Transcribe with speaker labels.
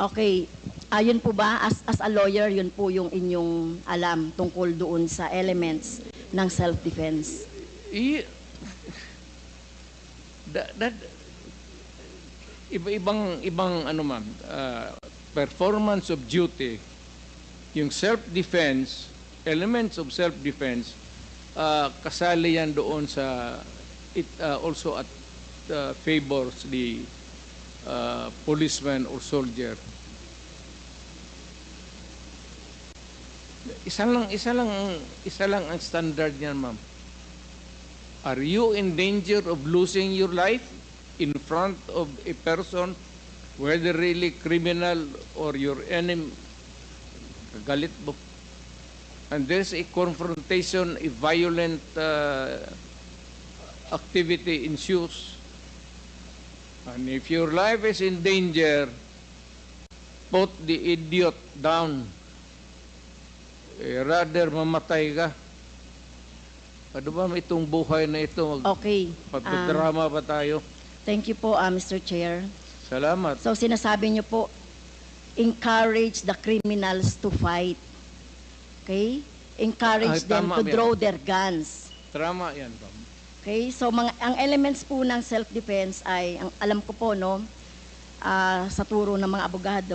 Speaker 1: Okay. Yun po ba, as a lawyer, yun po yung inyong alam tungkol doon sa elements ng self-defense?
Speaker 2: I, that, ibang ano ma'am, performance of duty, yung self-defense, elements of self-defense, kasali yan doon sa, it also at favors the policeman or soldier. Isa lang ang standard niyan, ma'am. Are you in danger of losing your life in front of a person, whether really criminal or your enemy, galit mo, and there's a confrontation, a violent activity ensues, and if your life is in danger, put the idiot down. Rather mamatay ka. Ano ba itong buhay na ito?
Speaker 1: Okay.
Speaker 2: Pagdrama pa tayo?
Speaker 1: Thank you po, Mr. Chair.
Speaker 2: Salamat.
Speaker 1: So sinasabi niyo po, encourage the criminals to fight. Okay? Encourage them to draw their guns.
Speaker 2: Tama yan.
Speaker 1: Okay? So ang elements po ng self-defense ay, ang alam ko po, no, sa turo ng mga abogado,